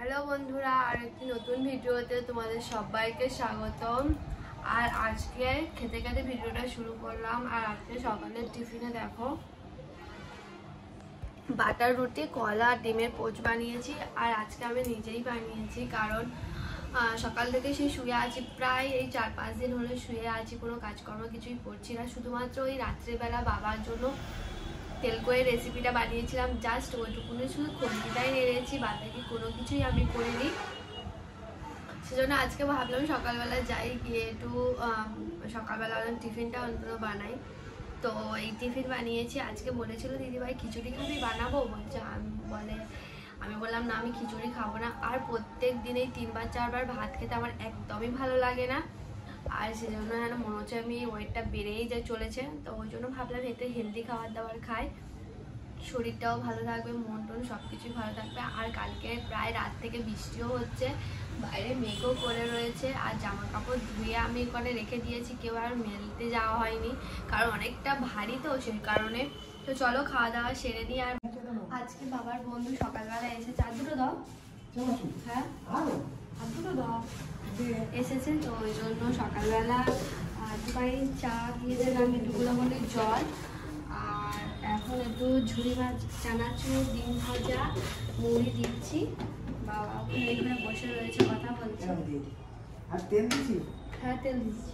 Hello বন্ধুরা, আর একটি নতুন ভিডিওতে তোমাদের সবাইকে স্বাগতম। আর আজকে খেতে খেতে ভিডিওটা শুরু করলাম। আর আজকে সকালের টিফিনে দেখো বাটার রুটি, কলা, ডিমের পোচ বানিয়েছি। আর আজকে আমি নিজেই বানিয়েছি, কারণ সকাল থেকে সেই শুয়ে আছি, প্রায় এই 4-5 দিন হলে শুয়ে আছি, কোনো কাজকর্ম কিছুই করছি না। শুধুমাত্র ওই রাত্রেবেলা বাবার জন্য তেলকোয়ের রেসিপিটা বানিয়েছিলাম, জাস্ট ওইটুকুনি, শুধু খন্তিটাই নেড়েছি, বাকি কোনো কিছুই আমি করিনি। সেজন্য আজকে ভাবলাম সকালবেলা যাই, গিয়ে একটু সকালবেলা টিফিনটা অন্তত বানাই। তো এই টিফিন বানিয়েছি। আজকে বলেছিল দিদিভাই খিচুড়ি খাবি, বানাবো বলছে। আমি বললাম না, আমি খিচুড়ি খাবো না। আর প্রত্যেক দিনেই 3-4 বার ভাত খেতে আমার একদমই ভালো লাগে না। আর সেজন্য যেন মনে হচ্ছে আমি ওয়েটটা বেড়েই যা চলেছে। তো ওই জন্য ভাবলাম এতে হেলদি খাবার দাবার খাই, শরীরটাও ভালো থাকবে, মন টন সব কিছুই ভালো থাকবে। আর কালকে প্রায় রাত থেকে বৃষ্টিও হচ্ছে, বাইরে মেঘও করে রয়েছে। আর জামা কাপড় ধুয়ে আমি ওখানে রেখে দিয়েছি, কেউ আর মেলতে যাওয়া হয়নি, কারণ অনেকটা ভারী তো সেই কারণে। তো চলো খাওয়া দাওয়া সেরে নিই। আর আজকে বাবার বন্ধু সকালবেলা এসে চা দুটো দাও, হ্যাঁ দুটো দাও এসেছে। তো ওই জন্য সকালবেলা দুবাই চা দিয়ে দিলাম, একটুগুলো মনে জল, আর এখন একটু ঝুড়ি মাছ, চানাচুর, ডিম ভাজা, মুড়ি দিচ্ছি। বাবা এখানে বসে রয়েছে, কথা বলছে। আর তেল দিচ্ছি? হ্যাঁ তেল দিচ্ছি।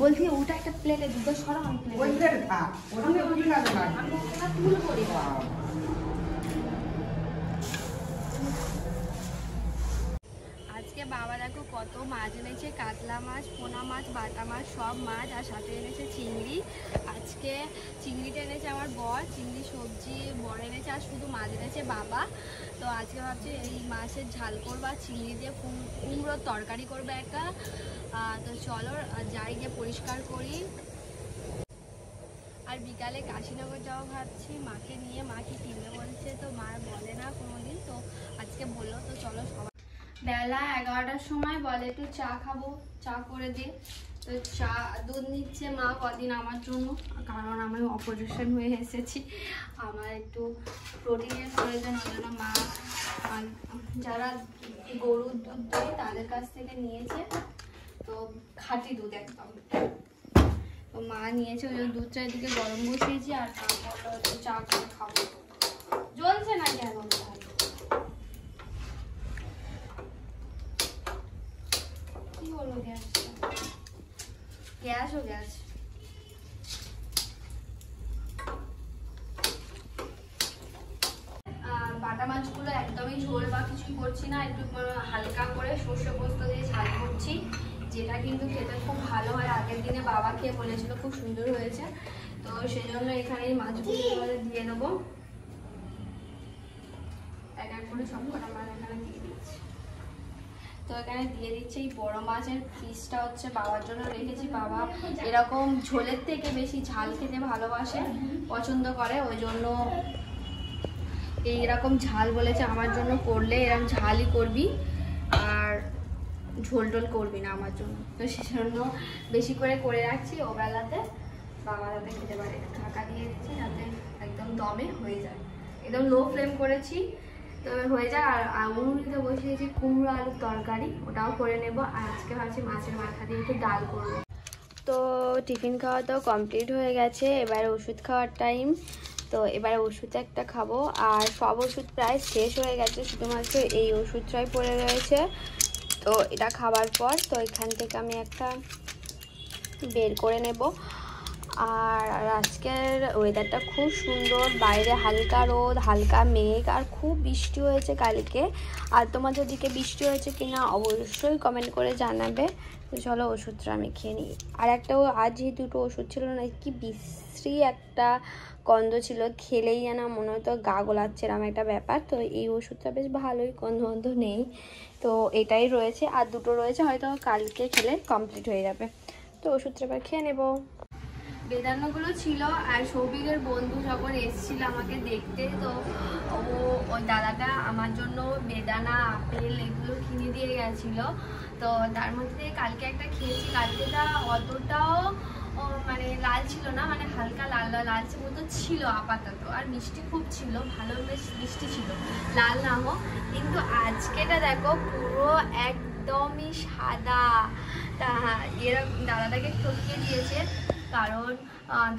বলছি ওটা একটা প্লেটে দুটো সরাও, আমি প্লেটে আজকে বাবা দেখো কত মাছ এনেছে, কাতলা মাছ, পোনা মাছ, বাটা মাছ, সব মাছ, আর সাথে এনেছে চিংড়ি। আজকে চিংড়িটা এনেছে আমার বর, চিংড়ি সবজি বর এনেছে, আর শুধু মাছ এনেছে বাবা। তো আজকে ভাবছি এই মাছের ঝাল করবো, আর চিংড়ি দিয়ে কুমড়োর তরকারি করবে একটা। তো চলো যাই, গিয়ে পরিষ্কার করি। আর বিকালে কাশীনগর যাওয়া ভাবছি মাকে নিয়ে, মা কি কিনবে বলছে, তো মা বলে না কোনোদিন, তো আজকে বললো। তো চলো সবাই বেলা 11টার সময় বলে একটু চা খাবো, চা করে দিই। তো চা দুধ নিচ্ছে মা কদিন আমার জন্য, কারণ আমি অপারেশন হয়ে এসেছি, আমার একটু প্রোটিনের প্রয়োজন। ওই জন্য মা যারা গরুর দুধ দেয় তাদের কাছ থেকে নিয়েছে, তো খাঁটি দুধ একদম। তো মা নিয়েছে, ওই জন্য দুধটা এদিকে গরম বসিয়েছি। আর তারপর একটু চা করে খাবো। জ্বলছে না কেন? কি হলো গ্যাসটা? গ্যাসও গ্যাস। বাটা মাছগুলো একদমই ঝোল বা কিছুই করছি না, একটু হালকা করে সর্ষে পোস্ত দিয়ে ঝাল করছি, যেটা কিন্তু খেতে খুব ভালো হয়। আগের দিনে বাবা খেয়ে বলেছিল খুব সুন্দর হয়েছে। তো সেই জন্য এখানে এই মাছগুলো দিয়ে দেবো, এক এক করে সব কটা মাছ এখানে দিয়ে দিচ্ছি। তো এখানে দিয়ে দিচ্ছি এই বড় মাছের পিসটা, হচ্ছে বাবার জন্য রেখেছি। বাবা এরকম ঝোলের থেকে বেশি ঝাল খেতে ভালোবাসে, পছন্দ করে, ওই জন্য এইরকম ঝাল বলেছে আমার জন্য করলে এরকম ঝালই করবি, আর ঝোল টোল করবি না আমার জন্য। তো সেজন্য বেশি করে রাখছি, ও বেলাতে বাবা যাতে খেতে পারে। ঢাকা দিয়ে দিচ্ছি যাতে একদম দমে হয়ে যায়, একদম লো ফ্লেম করেছি, তো হয়ে যায়। আর উনুনিতে বসিয়েছি কুমড়ো আলুর তরকারি, ওটাও করে নেব। আর আজকে ভাবছি মাছের মাথা দিয়ে একটু ডাল করবো। তো টিফিন খাওয়া তো কমপ্লিট হয়ে গেছে, এবারে ওষুধ খাওয়ার টাইম। তো এবারে ওষুধ একটা খাবো, আর সব ওষুধ প্রায় শেষ হয়ে গেছে, শুধুমাত্র এই ওষুধটাই পড়ে রয়েছে। তো এটা খাবার পর তো এখান থেকে আমি একটা বের করে নেব। আর আজকের ওয়েদারটা খুব সুন্দর, বাইরে হালকা রোদ, হালকা মেঘ, আর খুব বৃষ্টি হয়েছে কালকে। আর তোমাদের দিকে বৃষ্টি হয়েছে কিনা অবশ্যই কমেন্ট করে জানাবে। তো চলো ওষুধটা আমি খেয়ে নিই। আর একটা আজ এই দুটো ওষুধ ছিল না, কি বিশ্রী একটা গন্ধ ছিল, খেলেই যেন মনে হতো গা গোলাচ্ছে এরকম একটা ব্যাপার। তো এই ওষুধটা বেশ ভালোই, গন্ধ নেই। তো এটাই রয়েছে, আর দুটো রয়েছে, হয়তো কালকে খেলে কমপ্লিট হয়ে যাবে। তো ওষুধটা এবার খেয়ে নেবো। বেদানাগুলো ছিল, আর সৌভিকের বন্ধু যখন এসেছিল আমাকে দেখতে, তো ওই দাদাটা আমার জন্য বেদানা, আপেল এগুলো কিনে দিয়ে গেছিলো। তো তার মধ্যে কালকে একটা খেয়েছি, কালকেটা অতটাও মানে লাল ছিল না, মানে হালকা লাল লালচে মতো ছিল আপাতত, আর মিষ্টি খুব ছিল, ভালো বেশ মিষ্টি ছিল, লাল না হোক। কিন্তু আজকেটা দেখো পুরো একদমই সাদা। তা এরা দাদাটাকে ঠকিয়ে দিয়েছে, কারণ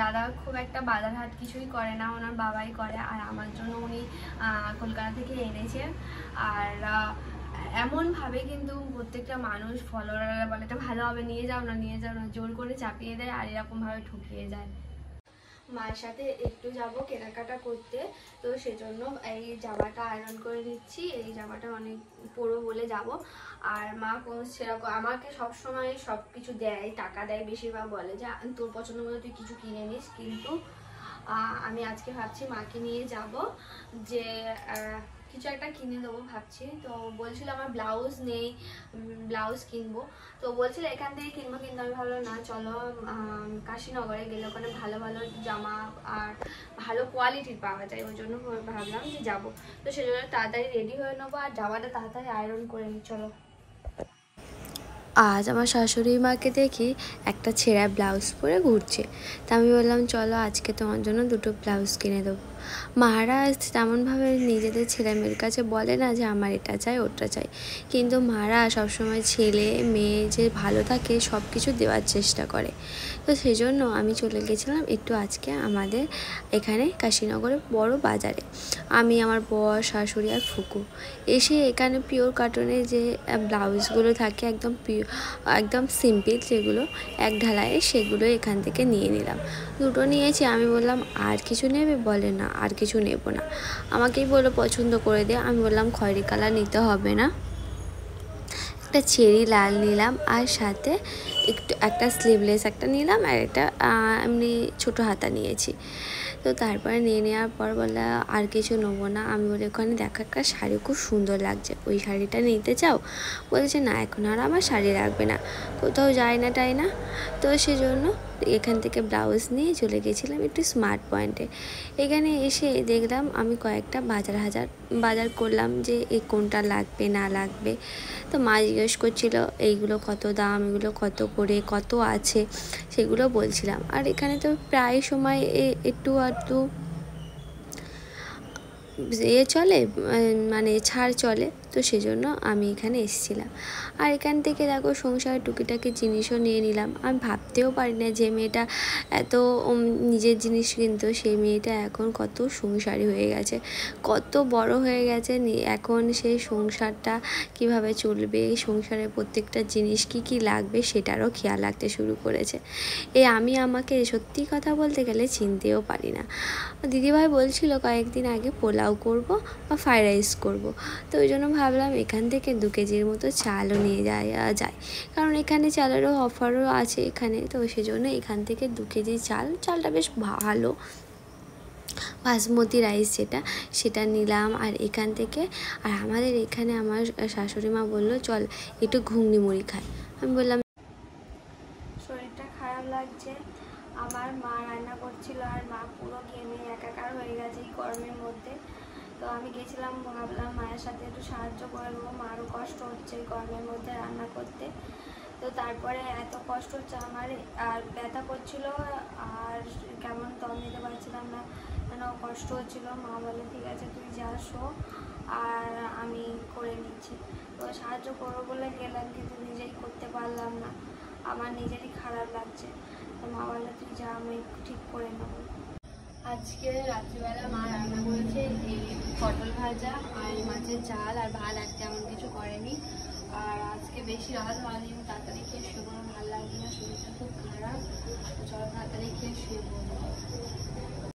দাদা খুব একটা বাজার হাট কিছুই করে না, ওনার বাবাই করে, আর আমার জন্য উনি কলকাতা থেকে এনেছে। আর এমনভাবে কিন্তু প্রত্যেকটা মানুষ ফলোয়াররা বলে এটা ভালো হবে, নিয়ে যাও না নিয়ে যাও না, জোর করে চাপিয়ে দেয়, আর এরকমভাবে ঠকিয়ে যায়। মায়ের সাথে একটু যাব কেনাকাটা করতে, তো সেজন্য এই জামাটা আয়রন করে নিচ্ছি। এই জামাটা অনেক পরবো বলে যাব। আর মা সেরকম আমাকে সবসময় সব কিছু দেয়, টাকা দেয়, বেশিরভাগ বলে যে তোর পছন্দ মতো তুই কিছু কিনে নিস। কিন্তু আমি আজকে ভাবছি মাকে নিয়ে যাব, যে কিছু একটা কিনে দেবো ভাবছি। তো বলছিল আমার ব্লাউজ নেই, ব্লাউজ কিনবো, তো বলছিল এখান থেকে কিনবো, কিন্তু আমি ভাবলাম না, চলো কাশীনগরে গেলে ওখানে ভালো ভালো জামা আর ভালো কোয়ালিটির পাওয়া যায়, ওই জন্য ভাবলাম যে যাবো। তো সেজন্য তাড়াতাড়ি রেডি হয়ে নেবো আর জামাটা তাড়াতাড়ি আয়রন করে নিই। চলো। আজ আমার শাশুড়ি মাকে দেখি একটা ছেঁড়া ব্লাউজ পরে ঘুরছে, তা আমি বললাম চলো আজকে তোমার জন্য দুটো ব্লাউজ কিনে দেবো। মারা তেমনভাবে নিজেদের ছেলেমেয়ের কাছে বলে না যে আমার এটা চাই ওটা চাই, কিন্তু মারা সবসময় ছেলে মেয়ে যে ভালো থাকে সব কিছু দেওয়ার চেষ্টা করে। তো সেই জন্য আমি চলে গেছিলাম একটু আজকে আমাদের এখানে কাশীনগরে বড় বাজারে, আমি আমার বর শাশুড়ি আর ফুকু এসে এখানে পিওর কটনের যে ব্লাউজগুলো থাকে একদম সিম্পল, যেগুলো এক ঢালাইয়ে, সেগুলো এখান থেকে নিয়ে নিলাম। দুটো নিয়েছি। আমি বললাম আর কিছু নেবে, বলে না আর কিছু নেব না, আমাকেই বললো পছন্দ করে দে। আমি বললাম খয়েরি কালার নিতে হবে না, একটা চেরি লাল নিলাম, আর সাথে একটা স্লিভলেস একটা নিলাম, আর একটা এমনি ছোটো হাতা নিয়েছি। তো তারপরে নিয়ে নেওয়ার পর বললাম আর কিছু নেবো না। আমি বলি ওখানে দেখো একটা শাড়ি খুব সুন্দর লাগছে, ওই শাড়িটা নিতে চাও? বলেছে না এখন আর আমার শাড়ি লাগবে না, কোথাও যায় না তাই না। তো সেজন্য এখান থেকে ব্লাউজ নিয়ে চলে গেছিলাম একটু স্মার্ট পয়েন্টে। এখানে এসে দেখলাম আমি কয়েকটা বাজার করলাম যে এই কোনটা লাগবে না লাগবে। তো মা জিজ্ঞেস করছিল এইগুলো কত দাম, এগুলো কত করে, কত আছে, সেগুলো বলছিলাম। আর এখানে তো প্রায় সময় একটু আধটু চলে, মানে ছাড় চলে, তো সেজন্য আমি এখানে এসেছিলাম। আর এখান থেকে দেখো সংসারের টুকিটাকি জিনিসও নিয়ে নিলাম। আমি ভাবতেও পারি না যে মেয়েটা এত নিজের জিনিস কিনতো, সেই মেয়েটা এখন কত সংসারী হয়ে গেছে, কত বড় হয়ে গেছে। এখন সেই সংসারটা কিভাবে চলবে, সংসারের প্রত্যেকটা জিনিস কি লাগবে সেটারও খেয়াল রাখতে শুরু করেছে। আমাকে সত্যি কথা বলতে গেলে চিনতেও পারি না। দিদিভাই বলছিল কয়েকদিন আগে পোলাও করব বা ফ্রাইড রাইস করব, তো ওই জন্য ভাবলাম এখান থেকে 2 কেজির মতো চালও নিয়ে যায়, কারণ এখানে চালেরও অফারও আছে এখানে। তো সেজন্য এখান থেকে 2 কেজি চালটা বেশ ভালো বাসমতি রাইস সেটা নিলাম। আর এখান থেকে আমাদের এখানে আমার শাশুড়ি মা বললো চল একটু ঘুগনি মুড়ি খাই। আমি বললাম শরীরটা খারাপ লাগছে। আমার মা রান্না করছিল, আর মা পুরো ঘেমে একাকার হয়ে গেছে এই গরমের মধ্যে। তো আমি গেছিলাম, ভাবলাম মায়ের সাথে একটু সাহায্য করে দেবো, মারও কষ্ট হচ্ছে এই গরমের মধ্যে রান্না করতে। তো তারপরে এত কষ্ট হচ্ছে আমার, আর ব্যথা করছিল, আর কেমন দম নিতে পারছিলাম না, কেন কষ্ট হচ্ছিলো। মা বলে ঠিক আছে তুই যা শো, আর আমি করে নিচ্ছি। তো সাহায্য করবো বলে গেলাম, কিন্তু নিজেই করতে পারলাম না, আমার নিজেরই খারাপ লাগছে। তো মা বলে তুই যা, আমি ঠিক করে নেবো। আজকে রাত্রিবেলা মা রান্না করেছে এই পটল ভাজা আর মাছের ঝাল আর ভাত, আর তেমন কিছু করেনি। আর আজকে বেশি রাত হয়নি, তাড়াতাড়ি খেয়ে শুরু